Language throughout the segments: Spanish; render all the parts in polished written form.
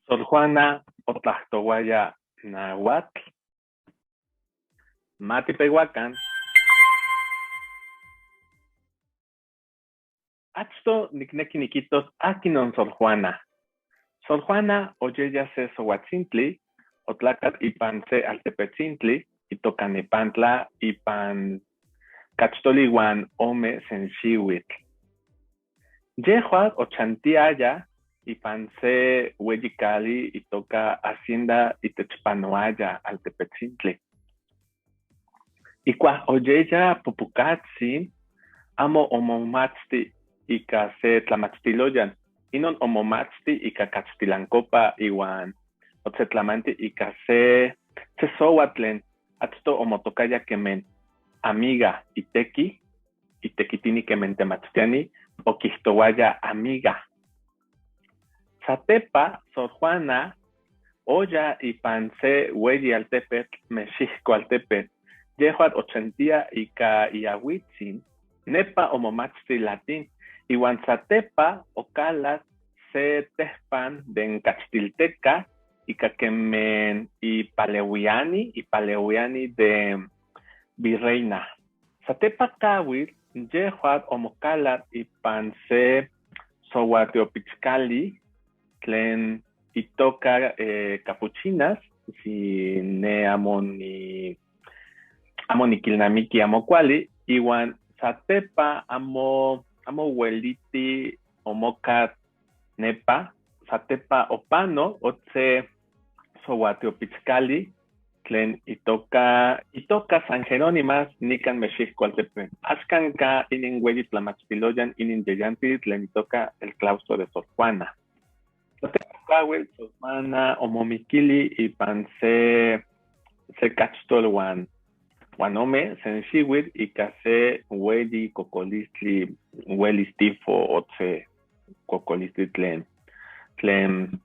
Sor Juana Otlactowaya Nahuatl, Matipehuacan, Achto Nicnequi Niquitos Aquinon Sor Juana. Sor Juana oyeya se Sohuatzintli, Otlacat ipan se Altepetzintli, Itocanepantla ipan Cachtolihuan Ome Senxihuitl. Yehuat ochantiaya ipan se Hueyicali itoca Hacienda Itechpanoaya Altepetzintli. Icua oyeya Pupucatzin, amo omomatzti ika se tlamachtiloyan, inon omomatzti ika catztilancopa iwan otzetlamanti ika se sohuatlen, achto omotocaya kemen amiga iteki, itekitini kemen temachtiani, oquihtowaya amiga. Satepa, Sor Juana, oya ipan se Hueyi Altepetl, Mexixco Altepetl, yehuat ochentia ika iahuitzin, nepa omomatzti latín, iwan satepa ocalas se tehpan den Cachtilteca, ika kemen ipaleuiani de Virreina. Satepa kawil, yehuat omocalat ipan se Sohuateopitzcali, tlen itoca capuchinas, si ne amoni kilnamiki amocuali, iwan satepa amo hueliti omocat nepa, satepa opano otse Sohuateopitzcali, tlen itoca San Jerónimas nican Mexixco Altepetl. Axcan ka inin Hueyi tlamachtiloyan inin yeyanti tlen itoca el claustro de Sor Juana. Satepa kawel Sor Juana omomikili ipan se cachtol wan ome senxihuitl ika se Hueyi cocolistli huelistifo otse cocolistli tlen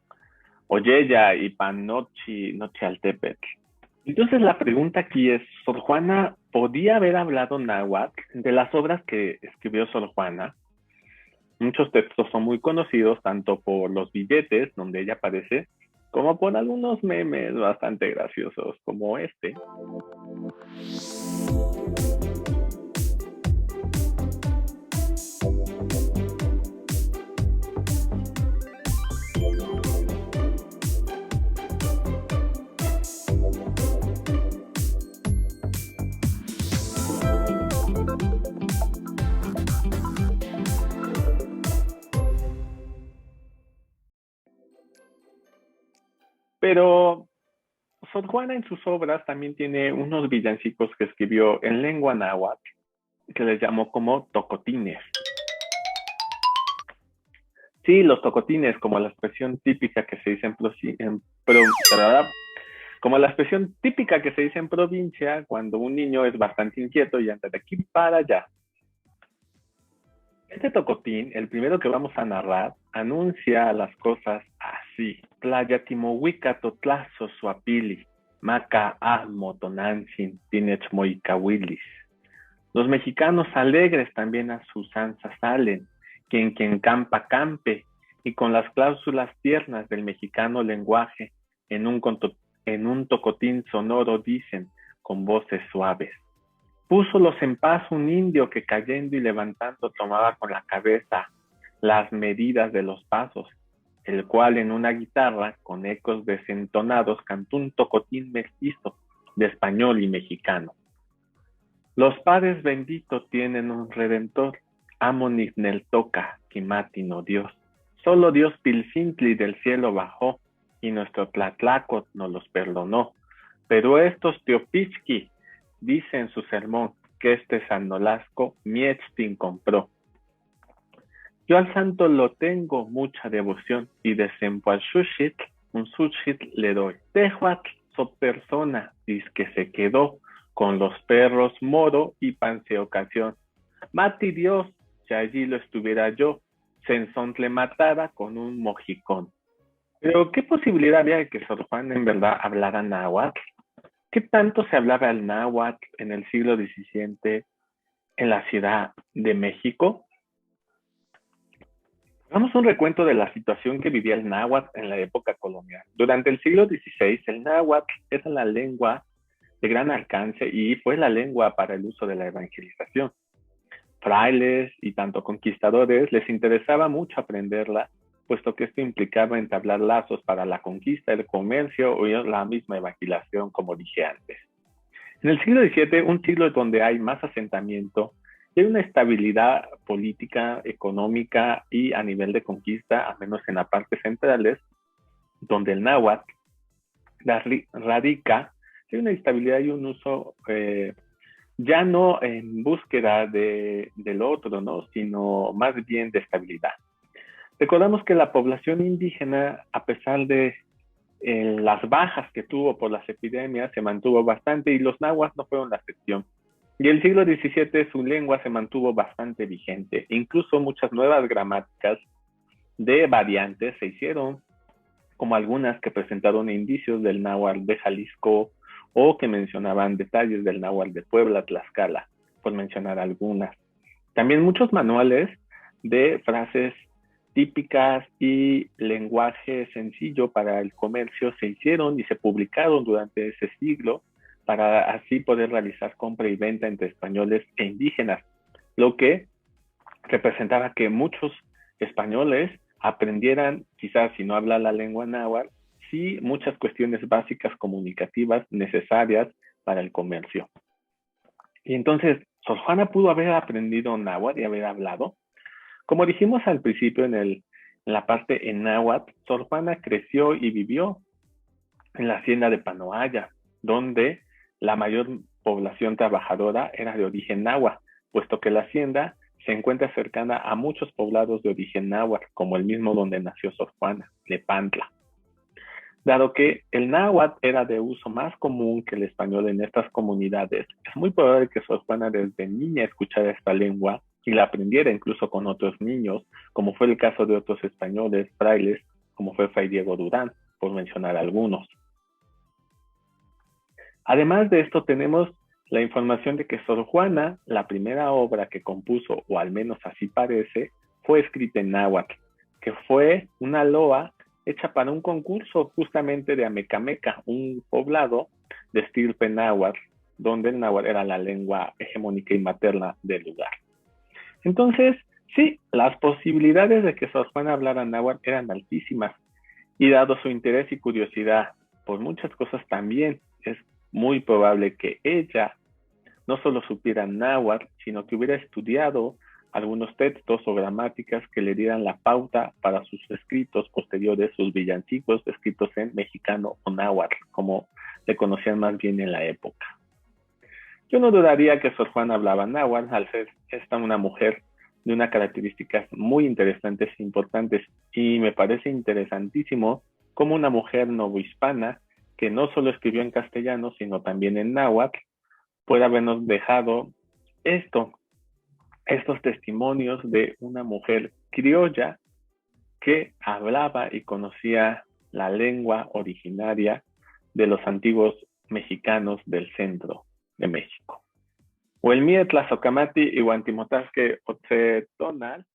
oyeya ipan nochi Altepetl. Entonces la pregunta aquí es, ¿Sor Juana podía haber hablado náhuatl? De las obras que escribió Sor Juana, muchos textos son muy conocidos, tanto por los billetes donde ella aparece, como por algunos memes bastante graciosos, como este. Pero Sor Juana en sus obras también tiene unos villancicos que escribió en lengua náhuatl, que les llamó como tocotines. Sí, los tocotines, como la expresión típica que se dice como la expresión típica que se dice en provincia cuando un niño es bastante inquieto y anda de aquí para allá. Este tocotín, el primero que vamos a narrar, anuncia las cosas así. Playa Timohuica Totlazo Suapili, Maca Ahmo Tonantzin, Tinech Moicahuilis. Los mexicanos alegres también a sus anzas salen, quien campa campe, y con las cláusulas tiernas del mexicano lenguaje, en un tocotín sonoro dicen, con voces suaves. Púsolos en paz un indio que cayendo y levantando tomaba con la cabeza las medidas de los pasos, el cual en una guitarra, con ecos desentonados, cantó un tocotín mestizo de español y mexicano. Los padres benditos tienen un redentor, Amonit nel toca, Quimatino Dios. Solo Dios Pilcintli del cielo bajó, y nuestro Tlatlacot nos los perdonó. Pero estos Teopitzqui, dice en su sermón, que este San Nolasco Mietztin compró. Yo al santo lo tengo mucha devoción, y de Sempoalxuxitl un suxitl le doy. Tehuatl, so persona, dice que se quedó con los perros moro y panse ocasión. Mati Dios, si allí lo estuviera yo, Sensón le matara con un mojicón. Pero ¿qué posibilidad había de que Sor Juana en verdad hablara náhuatl? ¿Qué tanto se hablaba el náhuatl en el siglo XVII en la Ciudad de México? Hagamos un recuento de la situación que vivía el náhuatl en la época colonial. Durante el siglo XVI, el náhuatl era la lengua de gran alcance y fue la lengua para el uso de la evangelización. Frailes y tanto conquistadores les interesaba mucho aprenderla, puesto que esto implicaba entablar lazos para la conquista, el comercio o la misma evangelización, como dije antes. En el siglo XVII, un siglo donde hay más asentamiento y hay una estabilidad política, económica y a nivel de conquista, al menos en las partes centrales, donde el náhuatl radica, hay una estabilidad y un uso ya no en búsqueda del otro, ¿no? Sino más bien de estabilidad. Recordamos que la población indígena, a pesar de las bajas que tuvo por las epidemias, se mantuvo bastante y los nahuas no fueron la excepción. Y el siglo XVII su lengua se mantuvo bastante vigente. Incluso muchas nuevas gramáticas de variantes se hicieron, como algunas que presentaron indicios del náhuatl de Jalisco o que mencionaban detalles del náhuatl de Puebla, Tlaxcala, por mencionar algunas. También muchos manuales de frases típicas y lenguaje sencillo para el comercio se hicieron y se publicaron durante ese siglo para así poder realizar compra y venta entre españoles e indígenas, lo que representaba que muchos españoles aprendieran, quizás si no habla la lengua náhuatl, sí muchas cuestiones básicas comunicativas necesarias para el comercio. Y entonces, Sor Juana pudo haber aprendido náhuatl y haber hablado. Como dijimos al principio en la parte en náhuatl, Sor Juana creció y vivió en la hacienda de Panoaya, donde la mayor población trabajadora era de origen náhuatl, puesto que la hacienda se encuentra cercana a muchos poblados de origen náhuatl, como el mismo donde nació Sor Juana, Lepantla. Dado que el náhuatl era de uso más común que el español en estas comunidades, es muy probable que Sor Juana desde niña escuchara esta lengua y la aprendiera incluso con otros niños, como fue el caso de otros españoles, frailes, como fue Fray Diego Durán, por mencionar algunos. Además de esto, tenemos la información de que Sor Juana, la primera obra que compuso, o al menos así parece, fue escrita en náhuatl, que fue una loa hecha para un concurso justamente de Amecameca, un poblado de estirpe náhuatl, donde el náhuatl era la lengua hegemónica y materna del lugar. Entonces, sí, las posibilidades de que Sor Juana hablara náhuatl eran altísimas, y dado su interés y curiosidad por muchas cosas también, es muy probable que ella no solo supiera náhuatl, sino que hubiera estudiado algunos textos o gramáticas que le dieran la pauta para sus escritos posteriores, sus villancicos escritos en mexicano o náhuatl, como le conocían más bien en la época. Yo no dudaría que Sor Juana hablaba náhuatl, al ser esta una mujer de unas características muy interesantes e importantes, y me parece interesantísimo como una mujer novohispana que no solo escribió en castellano, sino también en náhuatl, puede habernos dejado estos testimonios de una mujer criolla que hablaba y conocía la lengua originaria de los antiguos mexicanos del centro de México. Huelmie tlazocamati iuan timotasque otzetonal,